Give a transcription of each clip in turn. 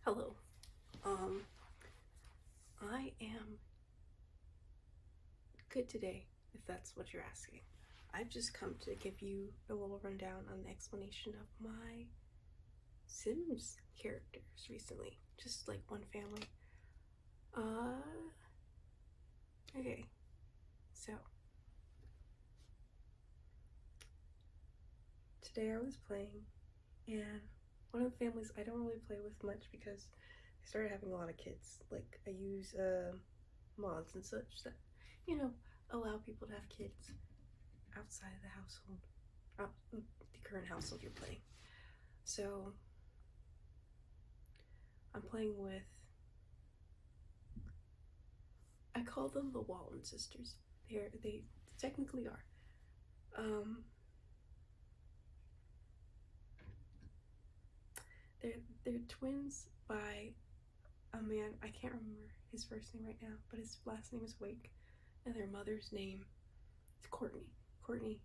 Hello. Um, I am good today, if that's what you're asking. I've just come to give you a little rundown on the explanation of my Sims characters recently. Just like one family. Uh, okay. So, today I was playing, and one of the families I don't really play with much because I started having a lot of kids. Like, I use mods and such that, allow people to have kids outside of the household, the current household you're playing. So I'm playing with, I call them the Walton sisters. They technically are. Um, they're twins by a man. I can't remember his first name right now, but his last name is Wake, and their mother's name is Courtney. Courtney,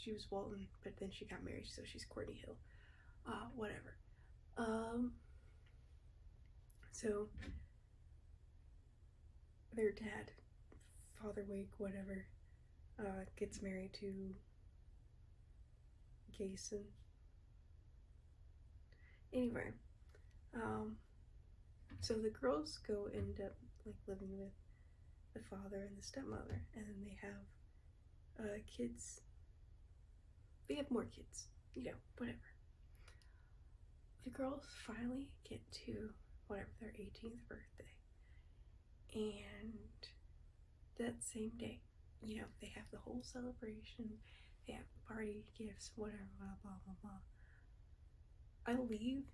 she was Walton, but then she got married, so she's Courtney Hill. Whatever. So their dad, Father Wake, whatever, gets married to Gason. Anyway, so the girls end up like living with the father and the stepmother, and then they have kids. They have more kids, whatever. The girls finally get to whatever their 18th birthday, and that same day, they have the whole celebration. They have the party, gifts, whatever, blah blah blah blah. I leave,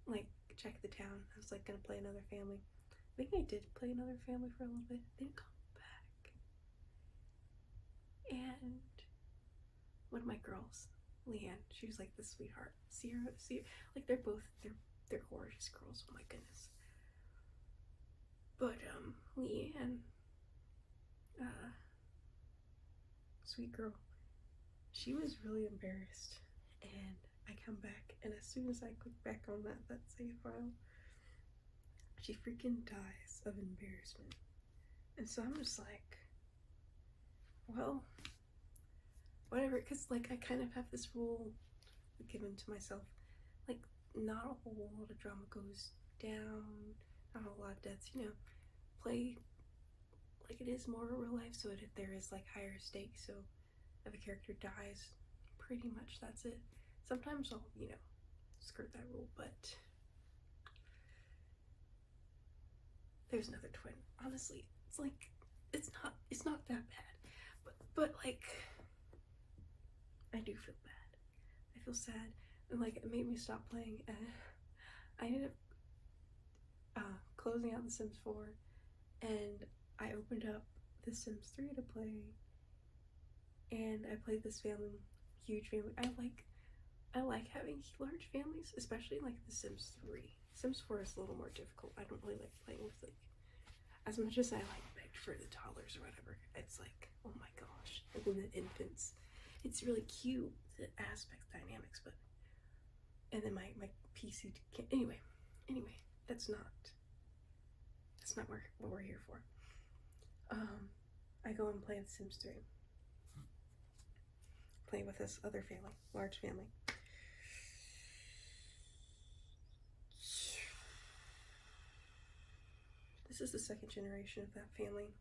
like, check the town. I was like gonna play another family. I think I did play another family for a little bit. Then come back, and one of my girls, Leanne, she was like the sweetheart. See her, like they're gorgeous girls. Oh my goodness. But Leanne, sweet girl, she was really embarrassed, and I come back, and as soon as I click back on that save file, she freaking dies of embarrassment. And so I'm just like, well, whatever, because like I kind of have this rule given to myself, like not a whole lot of drama goes down, not a whole lot of deaths, play like it is more real life, so if there is like higher stakes, so if a character dies, pretty much that's it. Sometimes I'll, skirt that rule, but there's another twin. Honestly, it's like it's not that bad, but like I do feel bad. I feel sad, and like it made me stop playing. I ended up closing out The Sims 4, and I opened up The Sims 3 to play, and I played this family, huge family. I like having large families, especially like The Sims 3. Sims 4 is a little more difficult. I don't really like playing with like as much as I like begged for the toddlers or whatever. It's like, oh my gosh, and then the infants. It's really cute, the aspect dynamics, but and then my PC can't. Anyway, that's not what we're here for. I go and play The Sims 3. Play with this other family, large family. This is the second generation of that family.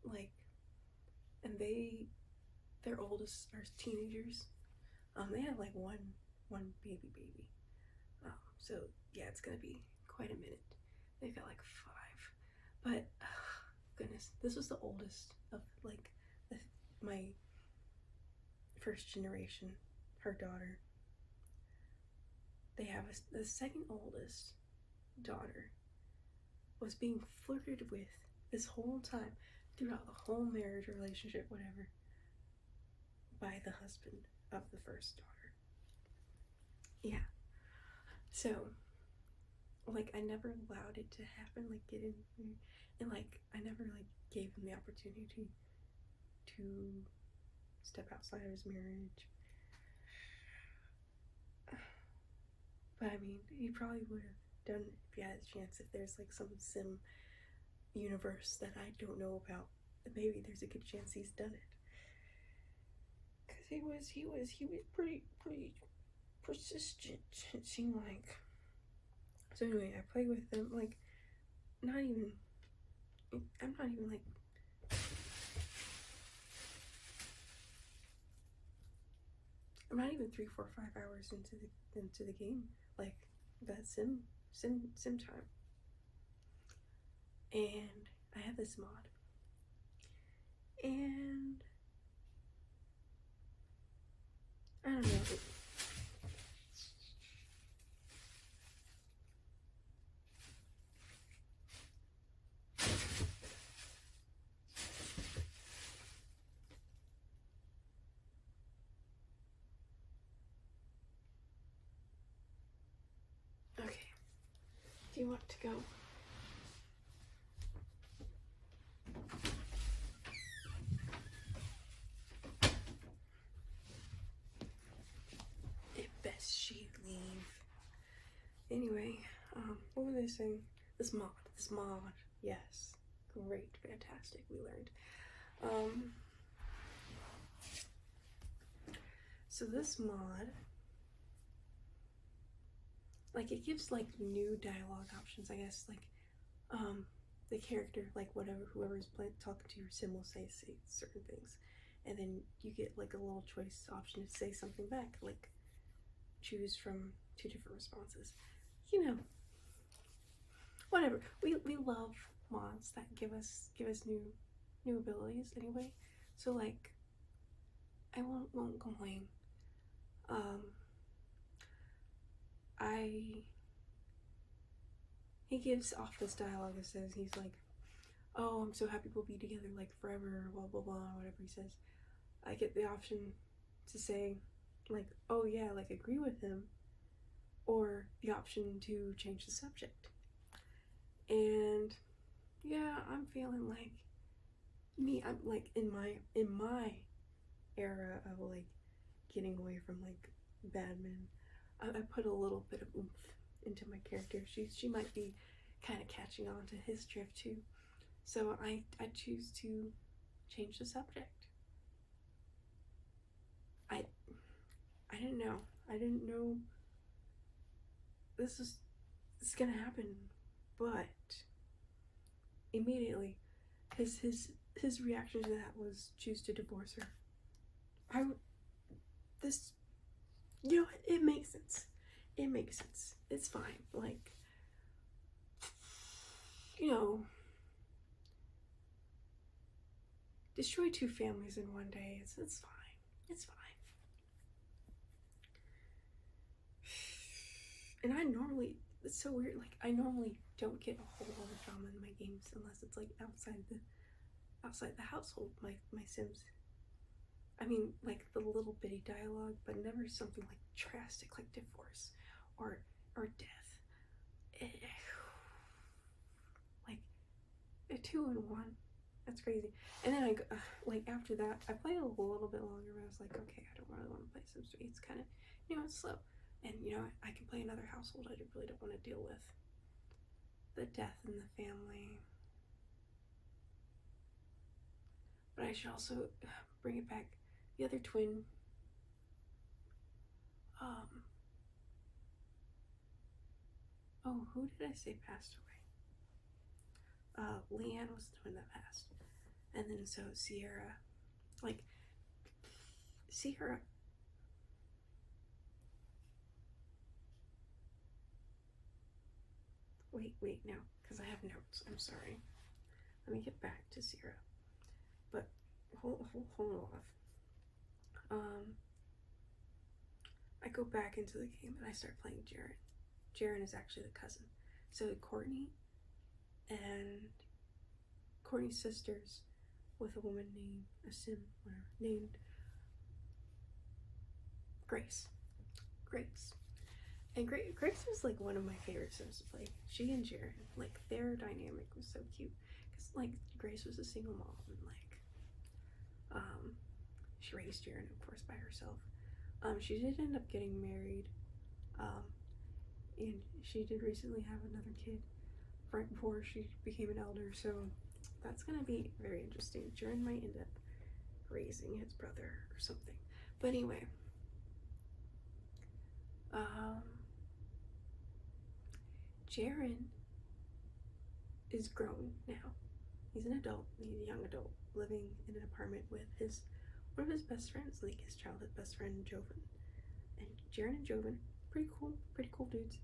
Like, and their oldest are teenagers. They have like one baby. So yeah, it's gonna be quite a minute. They've got like 5, but goodness, this was the oldest of like my first generation. Her daughter. They have the second oldest daughter was being flirted with this whole time throughout the whole marriage relationship, whatever, by the husband of the first daughter. Yeah. So, like, I never allowed it to happen, like, get in, and, like, I never, like, gave him the opportunity to step outside of his marriage. But I mean, he probably would have done it if he had a chance. If there's like some sim universe that I don't know about, maybe there's a good chance he's done it. Cause he was pretty persistent. It seemed like. So anyway, I play with him like not even. I'm not even like. I'm not even 3, 4, 5 hours into the game. Like that sim time. And I have this mod. And I don't know. Okay. Do you want to go? It best she leave. Anyway, what was I saying? This mod. Yes. Great, fantastic, we learned. So this mod, like, it gives like new dialogue options, I guess. Like, the character, like whoever's talking to your sim will say certain things, and then you get like a little choice option to say something back, like choose from 2 different responses. You know, whatever. We love mods that give us new abilities anyway. So like, I won't complain. He gives off this dialogue that says, he's like, oh, I'm so happy we'll be together like forever, blah blah blah, whatever he says. I get the option to say like, oh yeah, like agree with him, or the option to change the subject. And yeah, I'm feeling like I'm like in my era of like getting away from like bad men. I put a little bit of oomph into my character. She might be kind of catching on to his drift too. So I choose to change the subject. I didn't know. I didn't know this is gonna happen, but immediately his reaction to that was choose to divorce her. You know, it makes sense. It makes sense. It's fine. Like, you know, destroy 2 families in one day. It's fine. It's fine. And it's so weird. Like, I normally don't get a whole lot of drama in my games unless it's like outside the household. My Sims. I mean, like the little bitty dialogue, but never something like drastic, like divorce or death. Like a 2 in 1. That's crazy. And then like after that, I played a little bit longer, but I was like, okay, I don't really want to play Sims 3. It's kind of, it's slow. And, I can play another household. I really don't want to deal with the death in the family. But I should also bring it back. The other twin, who did I say passed away? Leanne was the twin that passed. And then so Sierra, like, Sierra, wait, no, because I have notes, I'm sorry. Let me get back to Sierra. But, hold off. I go back into the game and I start playing Jaren. Jaren is actually the cousin. So Courtney and Courtney's sisters with a woman named Grace. And Grace was like one of my favorite Sims to play. She and Jaren, like their dynamic was so cute. Cause like Grace was a single mom and like, she raised Jaren of course by herself. She did end up getting married, and she did recently have another kid right before she became an elder, so that's gonna be very interesting. Jaren might end up raising his brother or something. But anyway, Jaren is grown now. He's an adult. He's a young adult living in an apartment with one of his best friends, like his childhood best friend, Joven. And Jaren and Joven, pretty cool dudes.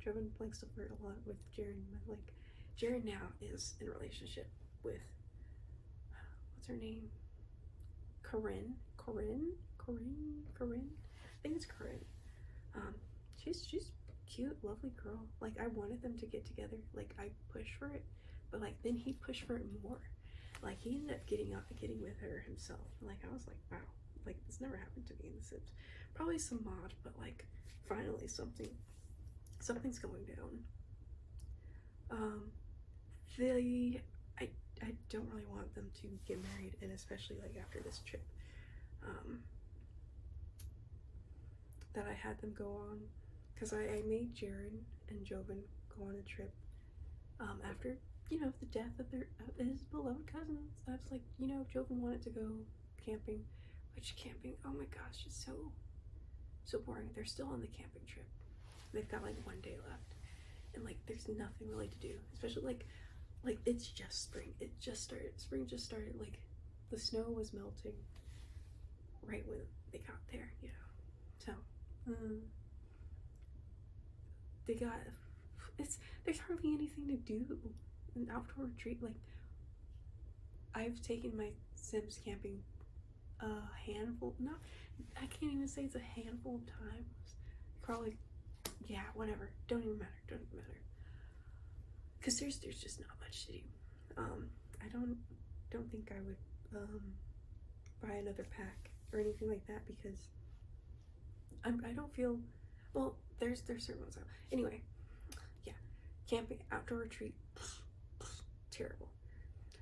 Joven likes to flirt a lot with Jaren, but like Jaren now is in a relationship with what's her name? Corinne. I think it's Corinne. She's cute, lovely girl. Like I wanted them to get together. Like I pushed for it, but like then he pushed for it more. Like he ended up getting with her himself. Like I was like, wow, like this never happened to me in The Sims. Probably some mod, but like finally something's going down. I don't really want them to get married, and especially like after this trip that I had them go on, because I made Jaren and Joven go on a trip after, you know, the death of his beloved cousins. I was like, you know, Joven wanted to go camping, which camping, oh my gosh, it's so boring. They're still on the camping trip. They've got like 1 day left, and like there's nothing really to do, especially like it's just spring. It just started. Spring just started. Like the snow was melting right when they got there, you know. So there's hardly anything to do. An outdoor retreat, like I've taken my Sims camping a handful, I can't even say it's a handful of times. Probably, yeah, whatever. Don't even matter. Because there's just not much to do. I don't think I would buy another pack or anything like that, because I don't feel, well, there's certain ones out. Anyway, yeah, camping, outdoor retreat, terrible.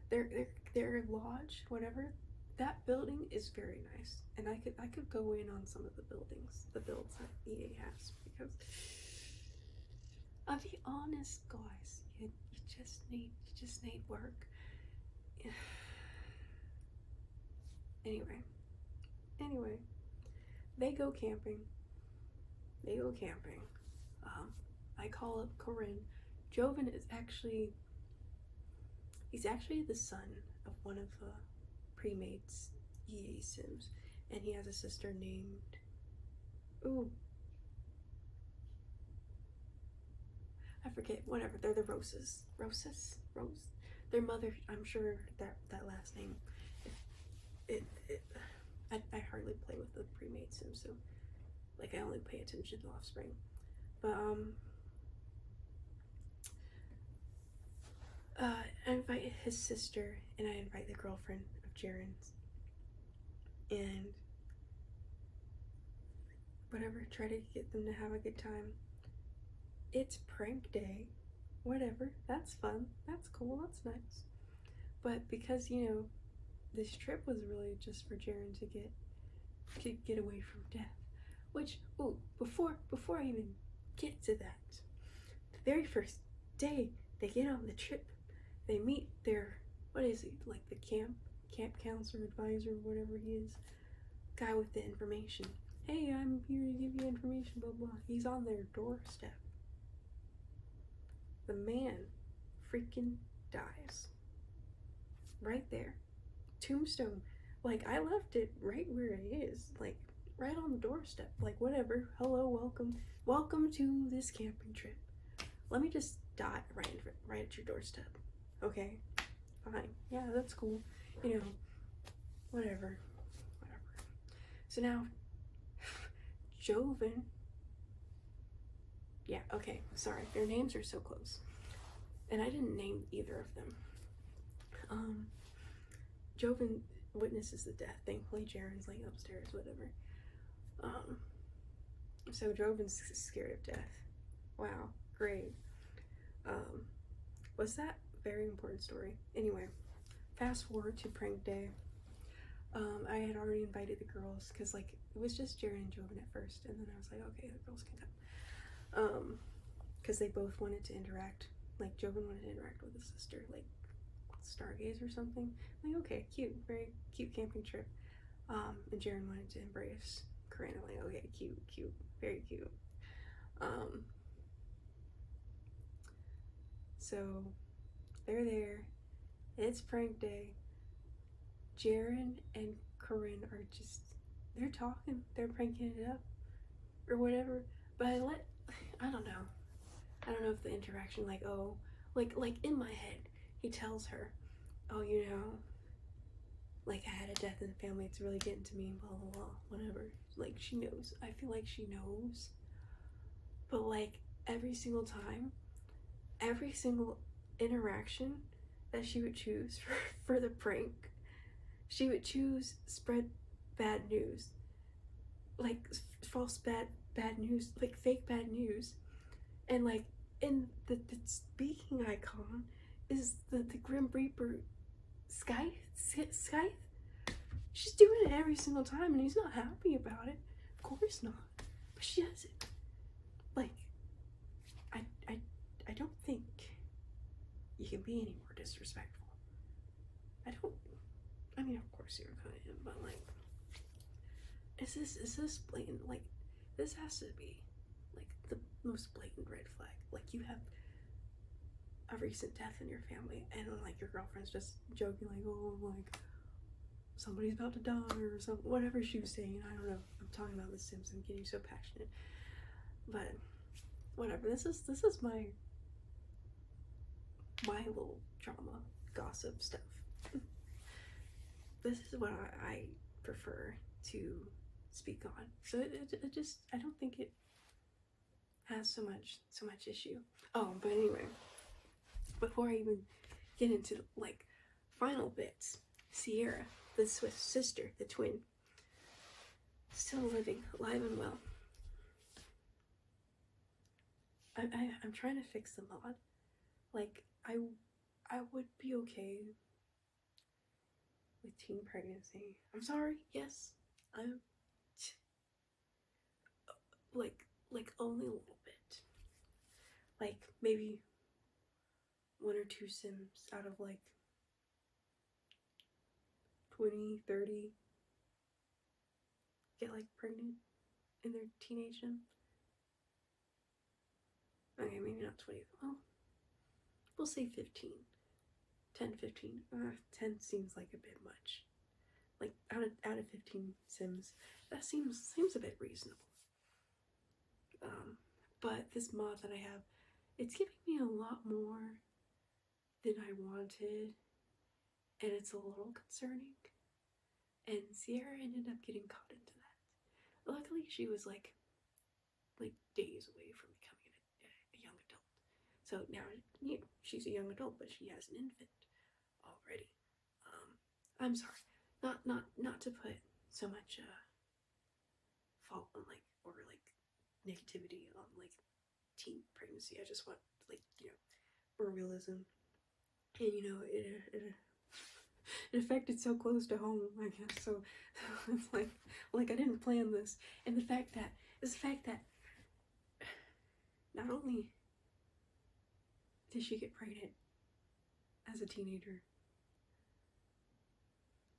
Their lodge, whatever, that building is very nice, and I could go in on some of the builds that EA has, because I'll be honest, guys, you just need work. Anyway, they go camping. I call up Corinne. Joven is he's actually the son of one of the pre-mates EA Sims, and he has a sister named, I forget, whatever, they're the Roses. Rose? Their mother, I'm sure that last name, I hardly play with the pre-made Sims, so like I only pay attention to Offspring. But I invite his sister, and I invite the girlfriend of Jaren's, and whatever, try to get them to have a good time. It's prank day, whatever, that's fun, that's cool, that's nice. But because, you know, this trip was really just for Jaren to get away from death. Which, before I even get to that, the very first day they get on the trip, they meet their, what is he, like the camp counselor, advisor, whatever he is, guy with the information. Hey, I'm here to give you information, blah blah. He's on their doorstep. The man freaking dies. Right there. Tombstone. Like, I left it right where it is. Like, right on the doorstep. Like, whatever. Hello, welcome to this camping trip. Let me just die right at your doorstep. Okay? Fine. Yeah, that's cool. You know, whatever. So now, Joven. Yeah, okay, sorry. Their names are so close. And I didn't name either of them. Joven witnesses the death. Thankfully, Jaren's like upstairs, whatever. So Joven's scared of death. Wow, great. Was that very important story? Anyway, fast forward to prank day. I had already invited the girls, because like it was just Jaren and Joven at first, and then I was like, okay, the girls can come. because they both wanted to interact. Like Joven wanted to interact with his sister, like stargaze or something. Like, okay, cute, very cute camping trip. And Jaren wanted to embrace Corinne. I'm like, okay, cute, very cute. So they're there. It's prank day. Jaren and Corinne are just, they're talking, they're pranking it up or whatever. But I don't know. I don't know if the interaction, like, oh, like in my head, he tells her, oh, you know, like I had a death in the family, it's really getting to me, blah blah blah, whatever. Like she knows. I feel like she knows. But like every single time, every single interaction that she would choose for the prank, she would choose spread bad news, like false bad news, like fake bad news. And like in the speaking icon is the Grim Reaper Scythe. She's doing it every single time and he's not happy about it. Of course not. But she does it. Like I don't think you can be any more disrespectful. I mean, of course you're kind of, but like, is this blatant? Like, this has to be like the most blatant red flag. Like, you have a recent death in your family, and like your girlfriend's just joking, like, oh, like somebody's about to die or something, whatever she was saying. I don't know. I'm talking about The Sims. I'm getting so passionate, but whatever. This is my little drama gossip stuff. This is what I prefer to speak on. So it just, I don't think it has so much issue. Oh, but anyway, before I even get into like final bits, Sierra, the Swift sister, the twin, still living, alive and well. I'm trying to fix the mod. Like, I would be okay with teen pregnancy. I'm sorry, yes, I'm like only a little bit. Like maybe 1 or 2 Sims out of like 20, 30 get like pregnant in their teenagedom. Okay, maybe not 20. Well, we'll say 15. 10, 15. 10 seems like a bit much. Like out of 15 Sims, that seems a bit reasonable. But this mod that I have, it's giving me a lot more than I wanted, and it's a little concerning. And Sierra ended up getting caught into that. Luckily, she was like days away from becoming a young adult. So now, you know, she's a young adult, but she has an infant already. I'm sorry, not to put so much fault on like, or like negativity on like teen pregnancy. I just want, like, you know, more realism. And you know, it affected so close to home, I guess. So it's like I didn't plan this. And the fact that not only did she get pregnant as a teenager,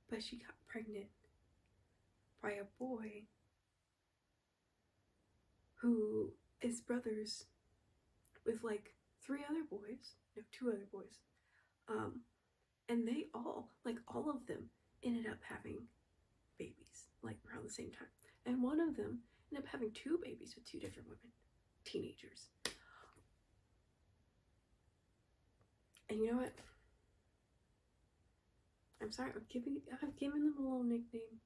but she got pregnant by a boy who is brothers with like 2 other boys. And they all of them ended up having babies like around the same time. And one of them ended up having 2 babies with 2 different women, teenagers. And you know what? I'm sorry, I've given them a little nickname.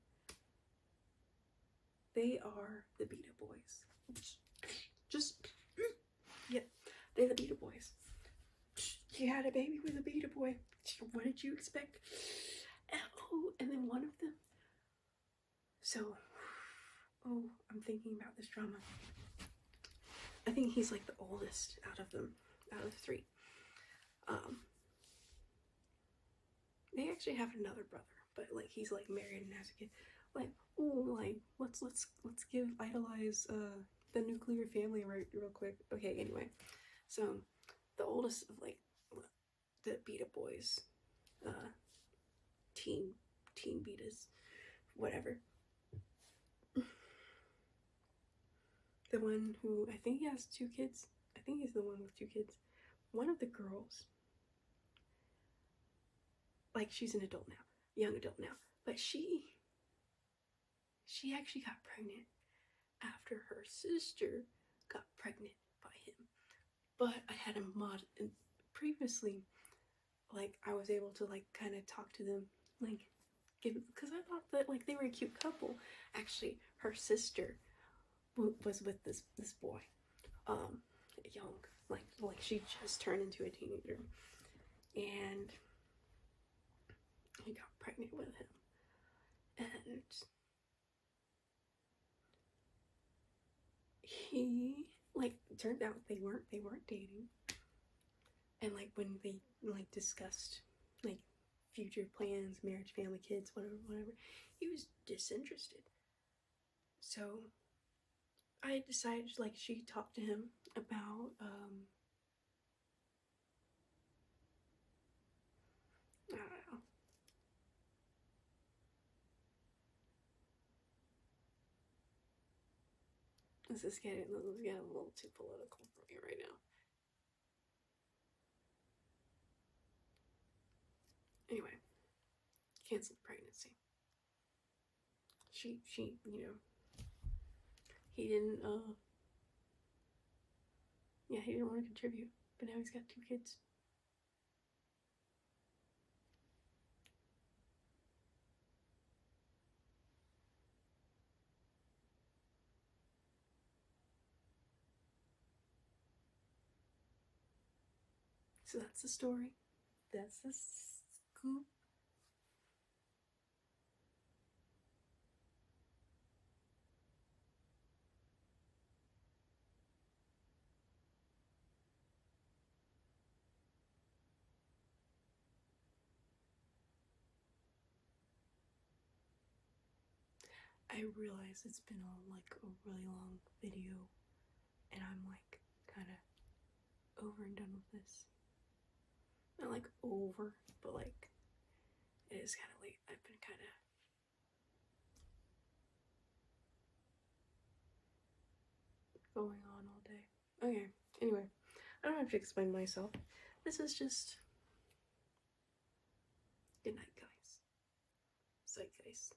They are the Beta Boys. Yep, they're the Beta Boys. She had a baby with a Beta Boy. What did you expect? Oh, and then one of them. So, I'm thinking about this drama. I think he's like the oldest out of them, out of 3. They actually have another brother, but like he's like married and has a kid. Like, oh, like let's idolize the nuclear family real quick. Okay, anyway, So the oldest of like the Beta boys, teen betas, whatever. The one who I think he has 2 kids. I think he's the one with 2 kids. One of the girls, like she's an adult now, young adult now, but she actually got pregnant after her sister got pregnant by him. But I had a mod and previously, like I was able to like kind of talk to them, like give, because I thought that like they were a cute couple. Actually, her sister was with this boy, young, like she just turned into a teenager, and he got pregnant with him, and he like turned out they weren't dating, and like when they like discussed like future plans, marriage, family, kids, whatever, he was disinterested. So I decided, like, she talked to him about I don't know. This is getting a little too political for me right now. Anyway, canceled pregnancy. She he didn't he didn't want to contribute, but now he's got 2 kids. So that's the story. That's the scoop. I realize it's been like a really long video, and I'm like kind of over and done with this. Not like over, but like it is kind of late. I've been kind of going on all day. Okay, anyway, I don't have to explain myself. This is just good night, guys. Psych, guys.